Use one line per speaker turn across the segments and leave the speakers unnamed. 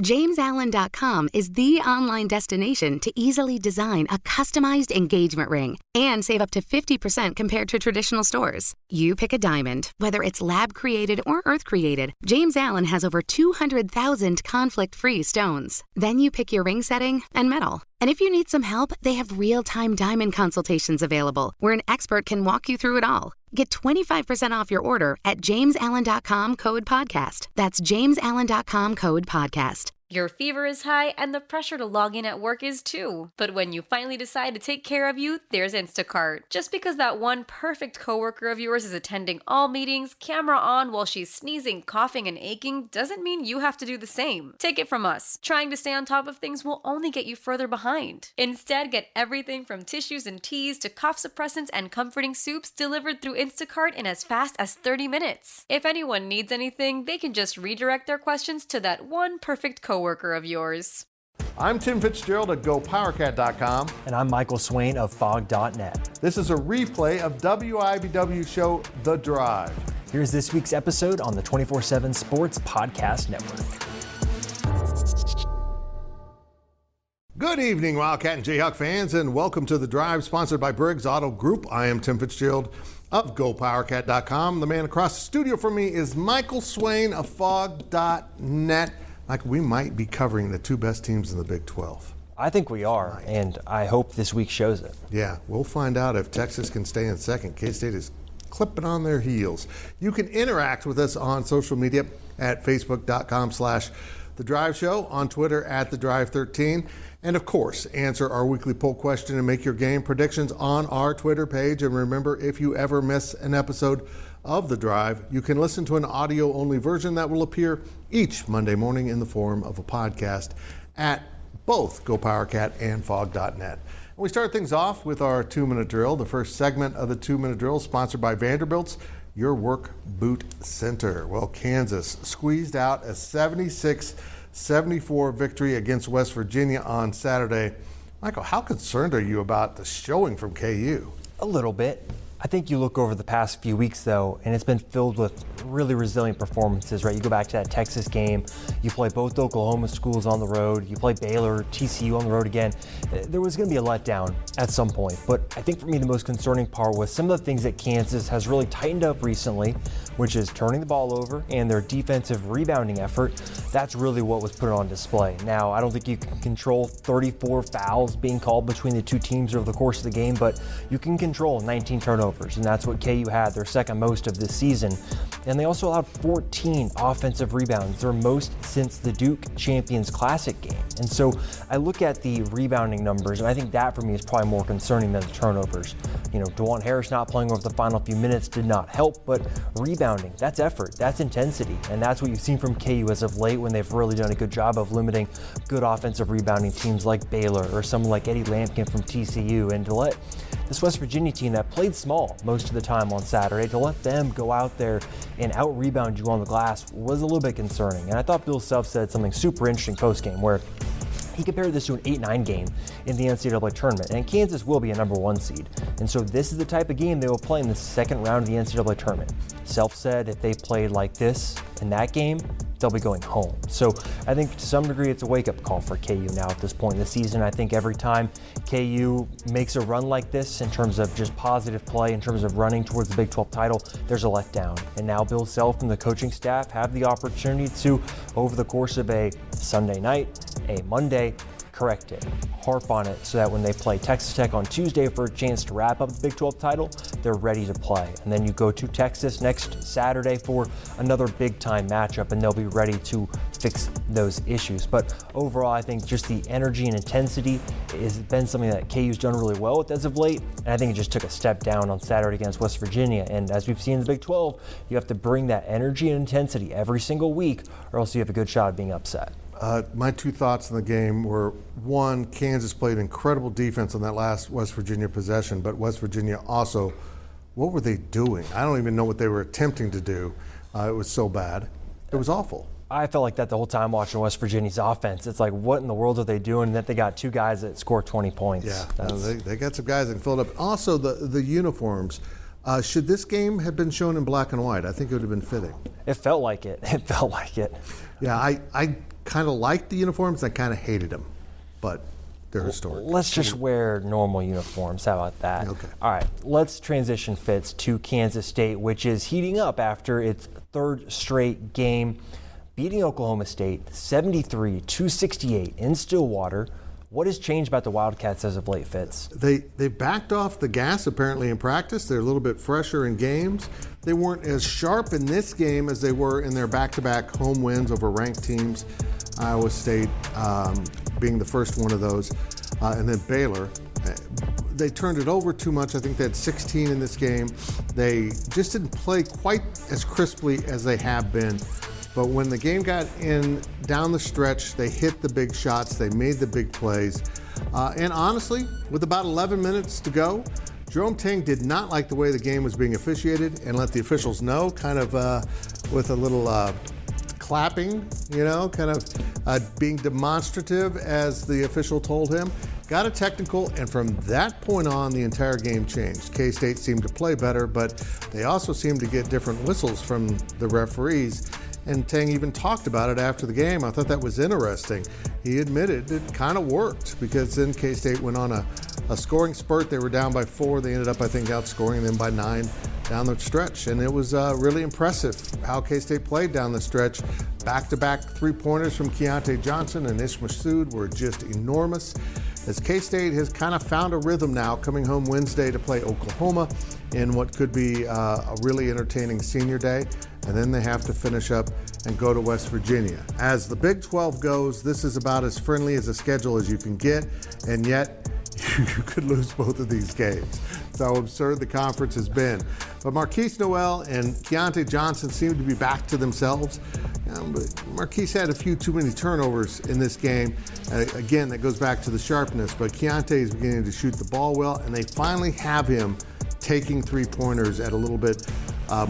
JamesAllen.com is the online destination to easily design a customized engagement ring and save up to 50% compared to traditional stores. You pick a diamond, whether it's lab-created or earth-created, James Allen has over 200,000 conflict-free stones. Then you pick your ring setting and metal. And if you need some help, they have real-time diamond consultations available, where an expert can walk you through it all. Get 25% off your order at JamesAllen.com code podcast. That's JamesAllen.com code podcast.
Your fever is high and the pressure to log in at work is too. But when you finally decide to take care of you, there's Instacart. Just because that one perfect coworker of yours is attending all meetings, camera on while she's sneezing, coughing, and aching, doesn't mean you have to do the same. Take it from us. Trying to stay on top of things will only get you further behind. Instead, get everything from tissues and teas to cough suppressants and comforting soups delivered through Instacart in as fast as 30 minutes. If anyone needs anything, they can just redirect their questions to that one perfect coworker of yours.
I'm Tim Fitzgerald at GoPowerCat.com.
And I'm Michael Swain of Fog.net.
This is a replay of WIBW show The Drive.
Here's this week's episode on the 24/7 Sports Podcast Network.
Good evening, Wildcat and Jayhawk fans, and welcome to The Drive, sponsored by Briggs Auto Group. I am Tim Fitzgerald of GoPowerCat.com. The man across the studio from me is Michael Swain of Fog.net. Like, we might be covering the two best teams in the Big 12.
I think we are, and I hope this week shows it.
Yeah, we'll find out if Texas can stay in second. K-State is clipping on their heels. You can interact with us on social media at facebook.com/The Drive Show, on Twitter at The Drive 13, and of course, answer our weekly poll question and make your game predictions on our Twitter page. And remember, if you ever miss an episode of The Drive, you can listen to an audio-only version that will appear each Monday morning in the form of a podcast at both GoPowerCat and Fog.net. And we start things off with our 2-minute drill. The first segment of the 2-minute drill is sponsored by Vanderbilt's Your Work Boot Center. Well, Kansas squeezed out a 76-74 victory against West Virginia on Saturday. Michael, how concerned are you about the showing from KU?
A little bit. I think you look over the past few weeks, though, and it's been filled with really resilient performances, right? You go back to that Texas game, you play both Oklahoma schools on the road, you play Baylor, TCU on the road again. There was going to be a letdown at some point, but I think for me the most concerning part was some of the things that Kansas has really tightened up recently, which is turning the ball over and their defensive rebounding effort. That's really what was put on display. Now, I don't think you can control 34 fouls being called between the two teams over the course of the game, but you can control 19 turnovers. And that's what KU had, their second most of this season. And they also allowed 14 offensive rebounds, their most since the Duke Champions Classic game. And so I look at the rebounding numbers, and I think that for me is probably more concerning than the turnovers. You know, DeJuan Harris not playing over the final few minutes did not help, but rebounding, that's effort, that's intensity. And that's what you've seen from KU as of late when they've really done a good job of limiting good offensive rebounding teams like Baylor or someone like Eddie Lampkin from TCU. And to let this West Virginia team that played small most of the time on Saturday, to let them go out there and out-rebound you on the glass was a little bit concerning. And I thought Bill Self said something super interesting post-game where he compared this to an 8-9 game in the NCAA tournament, and Kansas will be a number 1 seed. And so this is the type of game they will play in the second round of the NCAA tournament. Self said if they played like this in that game, they'll be going home. So I think to some degree it's a wake-up call for KU now at this point in the season. I think every time KU makes a run like this in terms of just positive play, in terms of running towards the Big 12 title, there's a letdown. And now Bill Self and the coaching staff have the opportunity to, over the course of a Sunday night, a Monday, correct it, harp on it, so that when they play Texas Tech on Tuesday for a chance to wrap up the Big 12 title, they're ready to play. And then you go to Texas next Saturday for another big-time matchup, and they'll be ready to fix those issues. But overall, I think just the energy and intensity has been something that KU's done really well with as of late, and I think it just took a step down on Saturday against West Virginia. And as we've seen in the Big 12, you have to bring that energy and intensity every single week, or else you have a good shot at being upset.
My two thoughts in the game were, one, Kansas played incredible defense on that last West Virginia possession, but West Virginia also, what were they doing? I don't even know what they were attempting to do. It was so bad. It was awful.
I felt like that the whole time watching West Virginia's offense. It's like, what in the world are they doing? And that they got two guys that score 20 points.
Yeah, they got some guys that can fill it up. Also, the uniforms. Should this game have been shown in black and white? I think it would have been fitting.
It felt like it. It felt like it.
Yeah, I kind of liked the uniforms, I kind of hated them, but they're historic.
Let's just wear normal uniforms. How about that?
Okay.
All right, let's transition, Fitz, to Kansas State, which is heating up after its third straight game, beating Oklahoma State 73-68 in Stillwater. What has changed about the Wildcats as of late, Fitz?
They backed off the gas apparently in practice. They're a little bit fresher in games. They weren't as sharp in this game as they were in their back-to-back home wins over ranked teams. Iowa State being the first one of those, and then Baylor. They turned it over too much. I think they had 16 in this game. They just didn't play quite as crisply as they have been. But when the game got in down the stretch, they hit the big shots, they made the big plays. And honestly, with about 11 minutes to go, Jerome Tang did not like the way the game was being officiated and let the officials know, kind of with a little clapping, kind of being demonstrative as the official told him. Got a technical, and from that point on, the entire game changed. K-State seemed to play better, but they also seemed to get different whistles from the referees. And Tang even talked about it after the game. I thought that was interesting. He admitted it kind of worked because then K-State went on a scoring spurt. They were down by 4. They ended up, I think, outscoring them by 9 down the stretch. And it was really impressive how K-State played down the stretch. Back-to-back three-pointers from Keontae Johnson and Ish Massoud were just enormous. As K-State has kind of found a rhythm now, coming home Wednesday to play Oklahoma in what could be a really entertaining senior day. And then they have to finish up and go to West Virginia. As the Big 12 goes, this is about as friendly as a schedule as you can get, and yet you could lose both of these games. That's how absurd the conference has been. But Marquise Noel and Keontae Johnson seem to be back to themselves. But Marquise had a few too many turnovers in this game. Again, that goes back to the sharpness, but Keontae is beginning to shoot the ball well, and they finally have him taking three-pointers at a little bit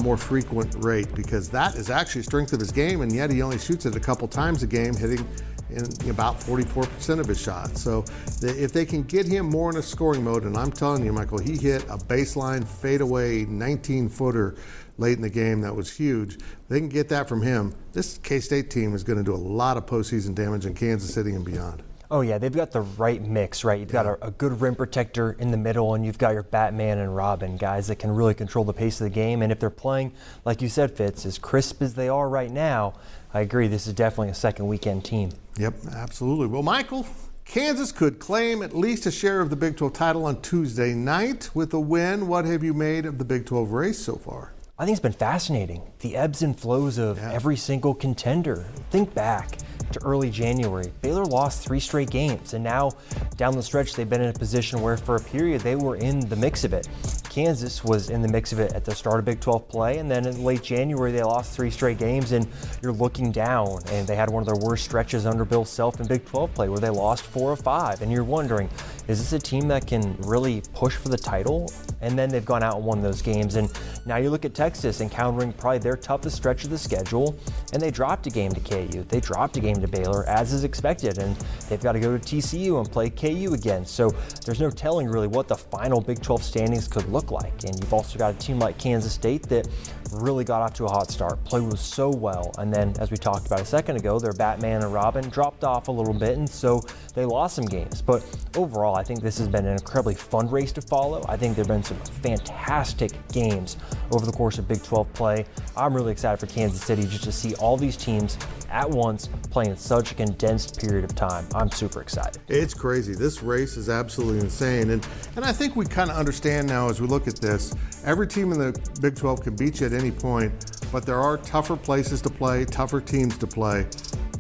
more frequent rate, because that is actually a strength of his game, and yet he only shoots it a couple times a game, hitting in about 44% of his shots. So if they can get him more in a scoring mode, and I'm telling you, Michael, he hit a baseline fadeaway 19-footer late in the game that was huge. If they can get that from him, this K-State team is going to do a lot of postseason damage in Kansas City and beyond.
Oh, yeah, they've got the right mix, right? You've got a good rim protector in the middle, and you've got your Batman and Robin, guys that can really control the pace of the game. And if they're playing, like you said, Fitz, as crisp as they are right now, I agree, this is definitely a second weekend team.
Yep, absolutely. Well, Michael, Kansas could claim at least a share of the Big 12 title on Tuesday night with a win. What have you made of the Big 12 race so far?
I think it's been fascinating. The ebbs and flows of every single contender. Think back to early January. Baylor lost 3 straight games, and now down the stretch they've been in a position where for a period they were in the mix of it. Kansas was in the mix of it at the start of Big 12 play, and then in late January they lost 3 straight games, and you're looking down, and they had one of their worst stretches under Bill Self in Big 12 play where they lost 4 of 5, and you're wondering, is this a team that can really push for the title? And then they've gone out and won those games, and now you look at Texas encountering probably their toughest stretch of the schedule, and they dropped a game to KU. They dropped a game to Baylor, as is expected, and they've got to go to TCU and play KU again. So there's no telling really what the final Big 12 standings could look like. And you've also got a team like Kansas State that really got off to a hot start, played so well, and then as we talked about a second ago, their Batman and Robin dropped off a little bit, and so they lost some games. But overall, I think this has been an incredibly fun race to follow. I think there have been some fantastic games over the course of Big 12 play. I'm really excited for Kansas City just to see all these teams at once playing in such a condensed period of time. I'm super excited.
It's crazy. This race is absolutely insane. And I think we kind of understand now as we look at this, every team in the Big 12 can beat you at any point, but there are tougher places to play, tougher teams to play.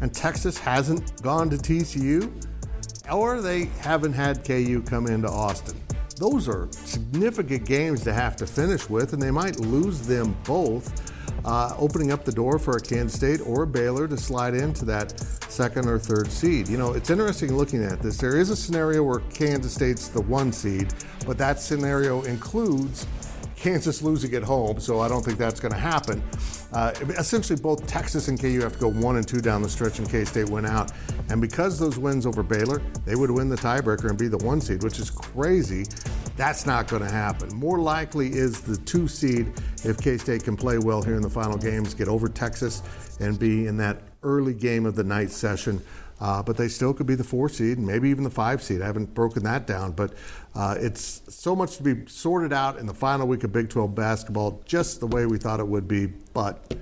And Texas hasn't gone to TCU, or they haven't had KU come into Austin. Those are significant games to have to finish with, and they might lose them both, opening up the door for a Kansas State or a Baylor to slide into that second or third seed. You know, it's interesting looking at this. There is a scenario where Kansas State's the 1 seed, but that scenario includes Kansas losing at home, so I don't think that's going to happen. Essentially, both Texas and KU have to go 1 and 2 down the stretch in case they win out. And because those wins over Baylor, they would win the tiebreaker and be the 1 seed, which is crazy. That's not going to happen. More likely is the 2 seed if K-State can play well here in the final games, get over Texas, and be in that early game of the night session. But they still could be the 4 seed, and maybe even the 5 seed. I haven't broken that down, but it's so much to be sorted out in the final week of Big 12 basketball, just the way we thought it would be. But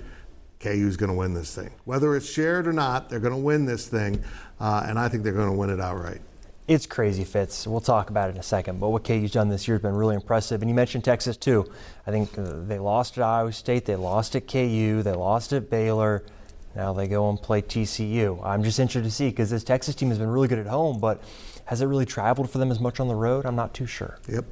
KU's going to win this thing. Whether it's shared or not, they're going to win this thing, and I think they're going to win it outright.
It's crazy, Fitz. We'll talk about it in a second. But what KU's done this year has been really impressive. And you mentioned Texas, too. I think they lost at Iowa State. They lost at KU. They lost at Baylor. Now they go and play TCU. I'm just interested to see because this Texas team has been really good at home, but has it really traveled for them as much on the road? I'm not too sure.
Yep.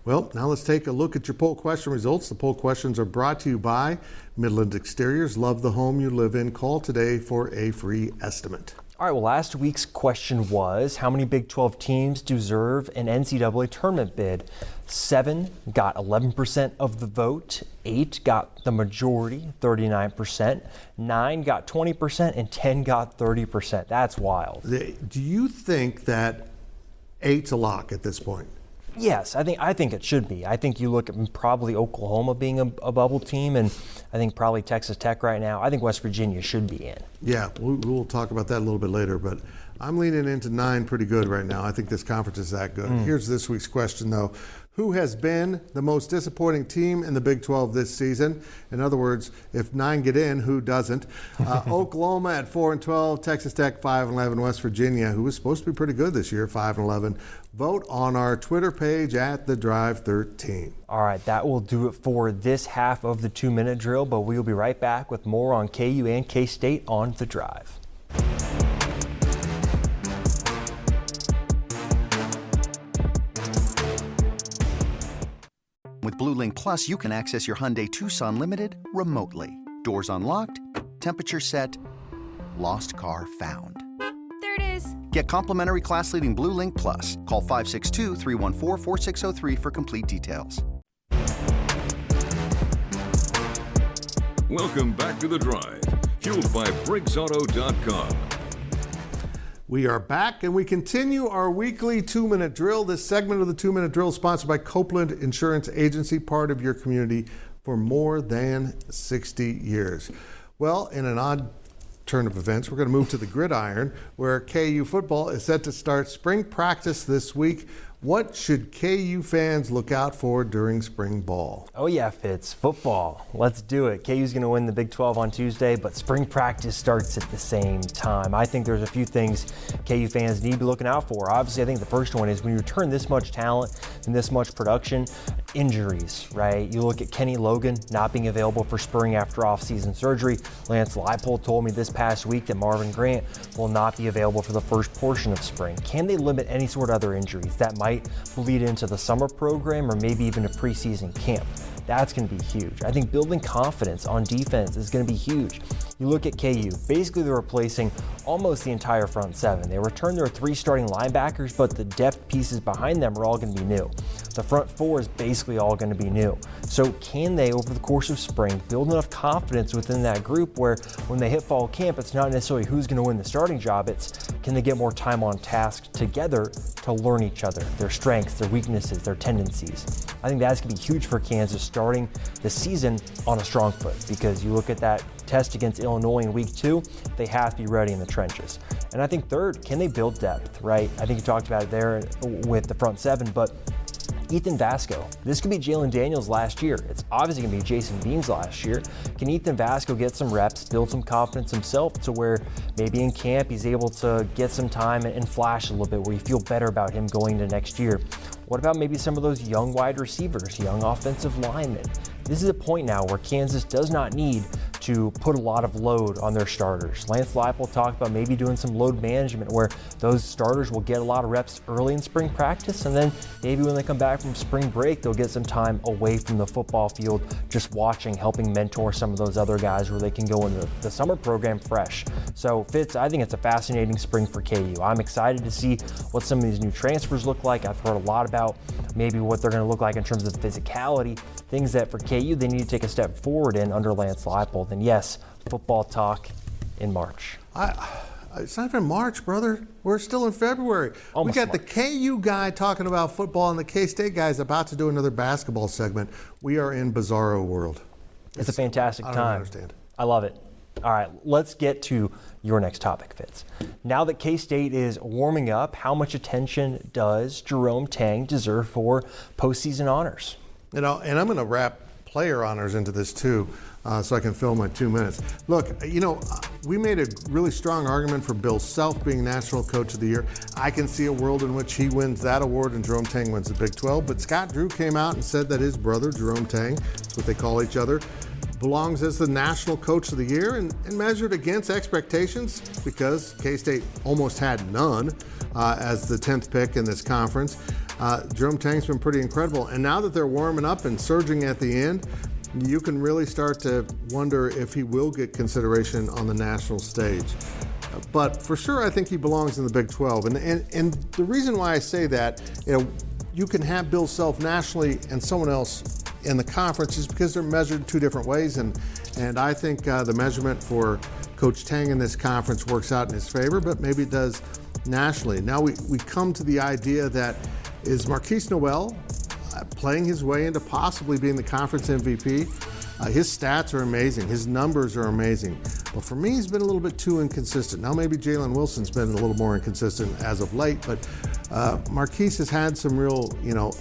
Well, now let's take a look at your poll question results. The poll questions are brought to you by Midland Exteriors. Love the home you live in. Call today for a free estimate.
All right, well, last week's question was, how many Big 12 teams deserve an NCAA tournament bid? 7 got 11% of the vote, 8 got the majority, 39%, 9 got 20%, and 10 got 30%. That's wild.
Do you think that 8's a lock at this point?
Yes, I think it should be. I think you look at probably Oklahoma being a bubble team, and I think probably Texas Tech right now. I think West Virginia should be in.
Yeah, we'll talk about that a little bit later, but I'm leaning into 9 pretty good right now. I think this conference is that good. Here's this week's question, though. Who has been the most disappointing team in the Big 12 this season? In other words, if 9 get in, who doesn't? Oklahoma at 4-12, Texas Tech 5-11, West Virginia, who was supposed to be pretty good this year, 5-11. Vote on our Twitter page at The Drive 13.
All right, that will do it for this half of the 2-minute drill, but we will be right back with more on KU and K-State on The Drive.
With Blue Link Plus, you can access your Hyundai Tucson Limited remotely. Doors unlocked, temperature set, lost car found.
There it is.
Get complimentary class-leading Blue Link Plus. Call 562-314-4603 for complete details.
Welcome back to The Drive, fueled by BriggsAuto.com.
We are back, and we continue our weekly 2-minute drill. This segment of the 2-minute drill is sponsored by Copeland Insurance Agency, part of your community for more than 60 years. Well, in an odd turn of events, we're going to move to the gridiron, where KU football is set to start spring practice this week. What should KU fans look out for during spring ball?
Oh yeah, Fitz, football. Let's do it. KU's going to win the Big 12 on Tuesday, but spring practice starts at the same time. I think there's a few things KU fans need to be looking out for. Obviously, I think the first one is when you return this much talent and this much production, injuries, right? You look at Kenny Logan not being available for spring after off-season surgery. Lance Leipold told me this past week that Marvin Grant will not be available for the first portion of spring. Can they limit any sort of other injuries that might bleed into the summer program or maybe even a preseason camp? That's going to be huge. I think building confidence on defense is going to be huge. You look at KU, basically they're replacing almost the entire front seven. They returned their 3 starting linebackers, but the depth pieces behind them are all going to be new. The front 4 is basically all going to be new. So can they, over the course of spring, build enough confidence within that group where when they hit fall camp, it's not necessarily who's going to win the starting job, it's can they get more time on task together to learn each other, their strengths, their weaknesses, their tendencies. I think that's going to be huge for Kansas starting the season on a strong foot, because you look at that test against Illinois in week 2, they have to be ready in the trenches. And I think third, can they build depth, right? I think you talked about it there with the front 7, but Ethan Vasco. This could be Jalen Daniels last year. It's obviously going to be Jason Bean's last year. Can Ethan Vasco get some reps, build some confidence himself to where maybe in camp he's able to get some time and flash a little bit, where you feel better about him going into next year? What about maybe some of those young wide receivers, young offensive linemen? This is a point now where Kansas does not need to put a lot of load on their starters. Lance Leipold talked about maybe doing some load management where those starters will get a lot of reps early in spring practice, and then maybe when they come back from spring break, they'll get some time away from the football field, just watching, helping mentor some of those other guys where they can go into the summer program fresh. So Fitz, I think it's a fascinating spring for KU. I'm excited to see what some of these new transfers look like. I've heard a lot about maybe what they're going to look like in terms of physicality, things that for KU they need to take a step forward in under Lance Leipold. And yes, football talk in March.
It's not even March, brother. We're still in February.
Almost
we got
March.
The KU guy talking about football, and the K-State guy is about to do another basketball segment. We are in bizarro world.
It's a fantastic time.
I don't understand.
I love it. All right, let's get to your next topic, Fitz. Now that K-State is warming up, how much attention does Jerome Tang deserve for postseason honors?
And I'm going to wrap player honors into this too, so I can fill my 2 minutes. Look, we made a really strong argument for Bill Self being National Coach of the Year. I can see a world in which he wins that award and Jerome Tang wins the Big 12, but Scott Drew came out and said that his brother, Jerome Tang, that's what they call each other, belongs as the National Coach of the Year and measured against expectations because K-State almost had none as the 10th pick in this conference. Jerome Tang's been pretty incredible. And now that they're warming up and surging at the end, you can really start to wonder if he will get consideration on the national stage. But for sure, I think he belongs in the Big 12. And the reason why I say that, you can have Bill Self nationally and someone else in the conference is because they're measured two different ways. And I think the measurement for Coach Tang in this conference works out in his favor, but maybe it does nationally. Now we come to the idea that is Marquise Noel playing his way into possibly being the conference MVP. His stats are amazing. His numbers are amazing. But for me, he's been a little bit too inconsistent. Now maybe Jalen Wilson's been a little more inconsistent as of late, but Marquise has had some real,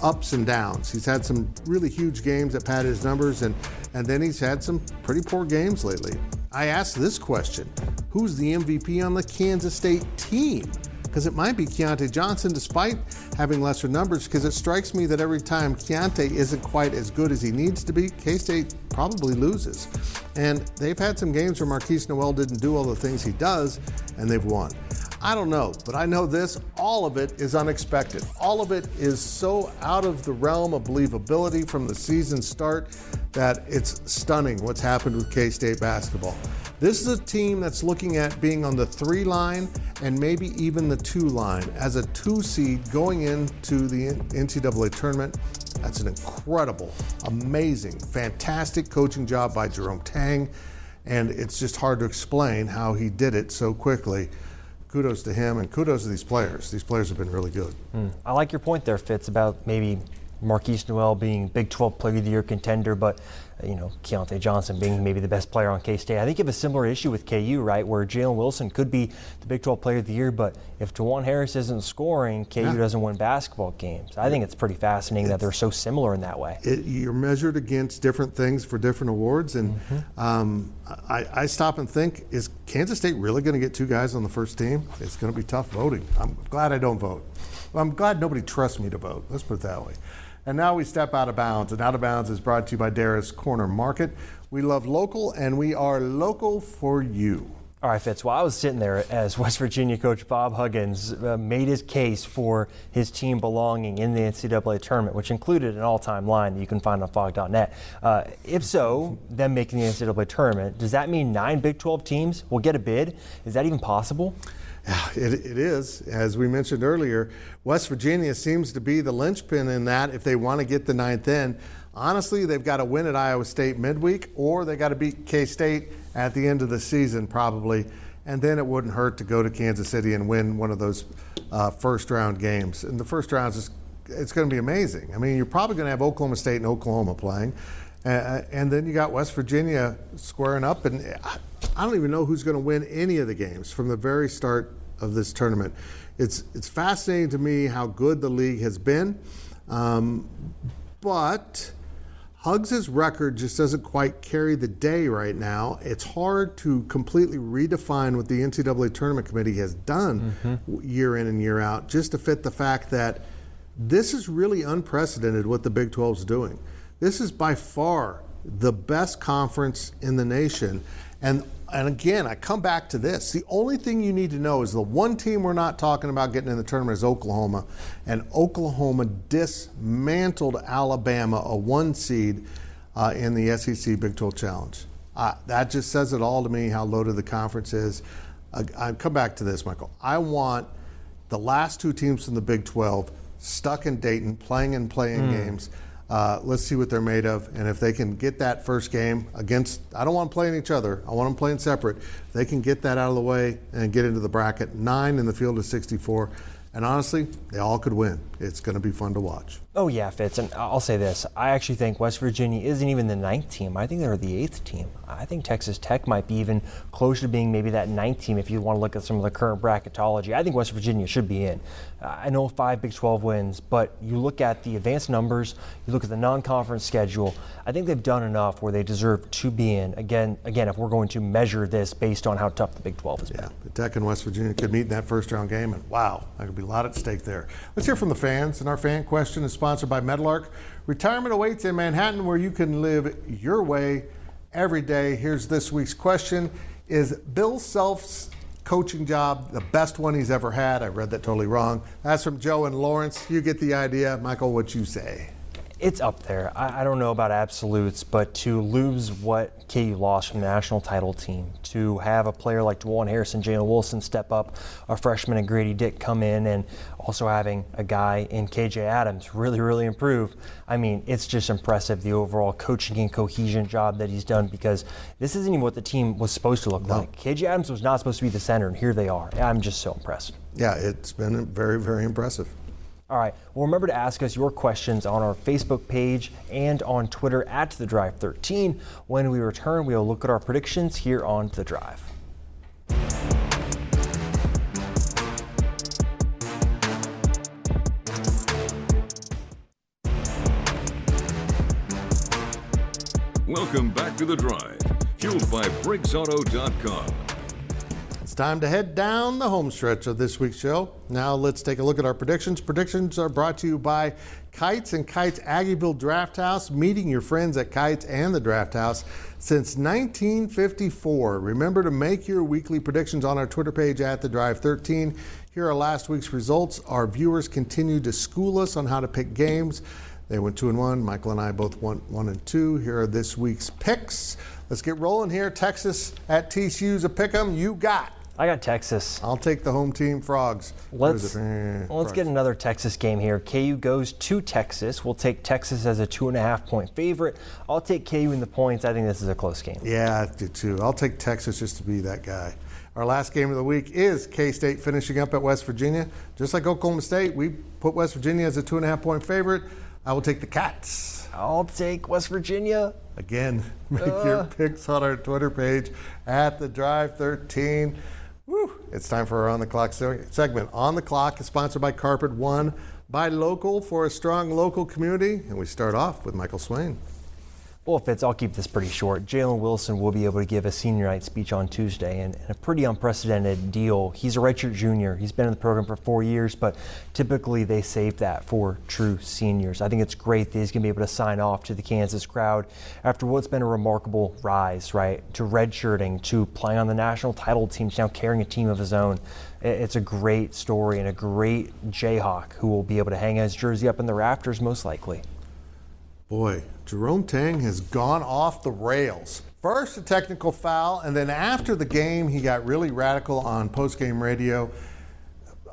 ups and downs. He's had some really huge games that padded his numbers, and then he's had some pretty poor games lately. I asked this question: who's the MVP on the Kansas State team? Because it might be Keontae Johnson, despite having lesser numbers, because it strikes me that every time Keontae isn't quite as good as he needs to be, K-State probably loses. And they've had some games where Marquise Noel didn't do all the things he does, and they've won. I don't know, but I know this, all of it is unexpected. All of it is so out of the realm of believability from the season start that it's stunning what's happened with K-State basketball. This is a team that's looking at being on the 3 line and maybe even the 2 line as a 2 seed going into the NCAA tournament. That's an incredible, amazing, fantastic coaching job by Jerome Tang, and it's just hard to explain how he did it so quickly. Kudos to him and kudos to these players. These players have been really good.
I like your point there, Fitz, about maybe Marquise Noel being Big 12 Player of the Year contender, but Keontae Johnson being maybe the best player on K-State. I think you have a similar issue with KU, right, where Jalen Wilson could be the Big 12 Player of the Year, but if Tajuan Harris isn't scoring, KU doesn't win basketball games. I think it's pretty fascinating that they're so similar in that way.
You're measured against different things for different awards, and I stop and think, is Kansas State really going to get 2 guys on the first team? It's going to be tough voting. I'm glad I don't vote. I'm glad nobody trusts me to vote. Let's put it that way. And now we step out of bounds. And Out of Bounds is brought to you by Dara's Corner Market. We love local, and we are local for you.
All right, Fitz. Well, I was sitting there as West Virginia coach Bob Huggins made his case for his team belonging in the NCAA tournament, which included an all-time line that you can find on Fog.net. If so, them making the NCAA tournament, does that mean 9 Big 12 teams will get a bid? Is that even possible?
It is. As we mentioned earlier, West Virginia seems to be the linchpin in that if they want to get the 9th in. Honestly, they've got to win at Iowa State midweek, or they got to beat K-State at the end of the season probably, and then it wouldn't hurt to go to Kansas City and win one of those first-round games. And the first round it's going to be amazing. I mean, you're probably going to have Oklahoma State and Oklahoma playing, and then you got West Virginia squaring up, and I don't even know who's going to win any of the games from the very start of this tournament. It's fascinating to me how good the league has been, but Huggs' record just doesn't quite carry the day right now. It's hard to completely redefine what the NCAA Tournament Committee has done year in and year out, just to fit the fact that this is really unprecedented what the Big 12 is doing. This is by far the best conference in the nation. And again, I come back to this. The only thing you need to know is the one team we're not talking about getting in the tournament is Oklahoma. And Oklahoma dismantled Alabama, a 1 seed in the SEC Big 12 Challenge. That just says it all to me, how loaded the conference is. I come back to this, Michael. I want the last 2 teams from the Big 12 stuck in Dayton, playing games. Let's see what they're made of. And if they can get that first game against, I don't want them playing each other. I want them playing separate. If they can get that out of the way and get into the bracket, 9 in the field of 64, And honestly, they all could win. It's going to be fun to watch.
Oh yeah, Fitz, and I'll say this. I actually think West Virginia isn't even the 9th team. I think they're the 8th team. I think Texas Tech might be even closer to being maybe that 9th team if you want to look at some of the current bracketology. I think West Virginia should be in. I know 5 Big 12 wins, but you look at the advanced numbers, you look at the non-conference schedule, I think they've done enough where they deserve to be in. Again, if we're going to measure this based on how tough the Big 12 has been.
Yeah, the Tech and West Virginia could meet in that first round game, and wow, there could be a lot at stake there. Let's hear from the fans, and our fan question is sponsored by Meadowlark. Retirement awaits in Manhattan, where you can live your way every day. Here's this week's question. Is Bill Self's coaching job the best one he's ever had? I read that totally wrong. That's from Joe and Lawrence. You get the idea. Michael, what you say?
It's up there. I don't know about absolutes, but to lose what KU lost from the national title team, to have a player like DeJuan Harrison, Jalen Wilson step up, a freshman and Grady Dick come in, and also having a guy in KJ Adams really improve. I mean, it's just impressive, the overall coaching and cohesion job that he's done, because this isn't even what the team was supposed to look like. KJ Adams was not supposed to be the center, and here they are. I'm just so impressed.
Yeah, it's been very impressive.
All right, well, remember to ask us your questions on our Facebook page and on Twitter at The Drive 13. When we return, we'll look at our predictions here on The Drive.
Welcome back to The Drive, fueled by BriggsAuto.com.
It's time to head down the home stretch of this week's show. Now let's take a look at our predictions. Predictions are brought to you by Kites and Kites Aggieville Draft House, meeting your friends at Kites and the Draft House since 1954. Remember to make your weekly predictions on our Twitter page at The Drive 13. Here are last week's results. Our viewers continue to school us on how to pick games. They went 2-1. Michael and I both went 1-2. Here are this week's picks. Let's get rolling here. Texas at TCU's a pick 'em. You got?
I got Texas.
I'll take the home team, Frogs.
Let's get another Texas game here. KU goes to Texas. We'll take Texas as a 2.5-point favorite. I'll take KU in the points. I think this is a close game.
Yeah, I do too. I'll take Texas just to be that guy. Our last game of the week is K-State finishing up at West Virginia. Just like Oklahoma State, we put West Virginia as a 2.5-point favorite. I will take the Cats.
I'll take West Virginia.
Again, make your picks on our Twitter page at The Drive 13. Woo. It's time for our On the Clock segment. On the Clock is sponsored by Carpet One. Buy local for a strong local community. And we start off with Michael Swain.
Well, Fitz, I'll keep this pretty short. Jalen Wilson will be able to give a senior night speech on Tuesday, and a pretty unprecedented deal. He's a redshirt junior. He's been in the program for 4 years, but typically they save that for true seniors. I think it's great that he's going to be able to sign off to the Kansas crowd after what's been a remarkable rise, right, to redshirting, to playing on the national title team, to now carrying a team of his own. It's a great story and a great Jayhawk who will be able to hang his jersey up in the rafters most likely.
Boy, Jerome Tang has gone off the rails. First a technical foul, and then after the game he got really radical on post-game radio.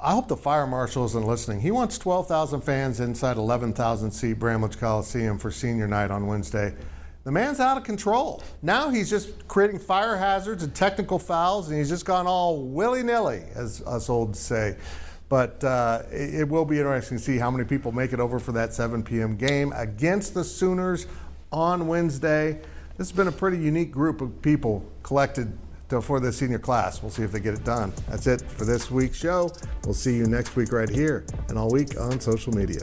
I hope the fire marshal isn't listening. He wants 12,000 fans inside 11,000-seat Bramlage Coliseum for senior night on Wednesday. The man's out of control. Now he's just creating fire hazards and technical fouls, and he's just gone all willy-nilly, as us olds say. But it will be interesting to see how many people make it over for that 7 p.m. game against the Sooners on Wednesday. This has been a pretty unique group of people collected for the senior class. We'll see if they get it done. That's it for this week's show. We'll see you next week right here and all week on social media.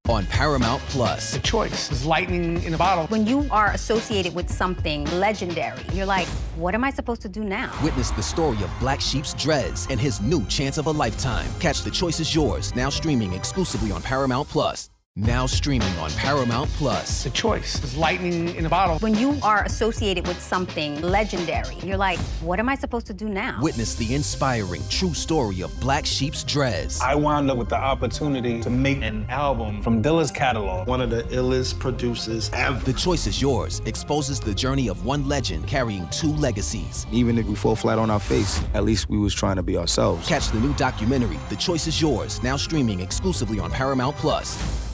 On Paramount Plus.
The choice is lightning in a bottle.
When you are associated with something legendary, you're like, what am I supposed to do now?
Witness the story of Black Sheep's Dreads and his new chance of a lifetime. Catch The Choice is Yours, now streaming exclusively on Paramount Plus. Now streaming on Paramount Plus.
The choice is lightning in a bottle.
When you are associated with something legendary, you're like, what am I supposed to do now?
Witness the inspiring true story of Black Sheep's Dreads.
I wound up with the opportunity to make an album from Dilla's catalog. One of the illest producers ever.
The Choice is Yours exposes the journey of one legend carrying two legacies.
Even if we fall flat on our face, at least we was trying to be ourselves.
Catch the new documentary, The Choice is Yours, now streaming exclusively on Paramount Plus.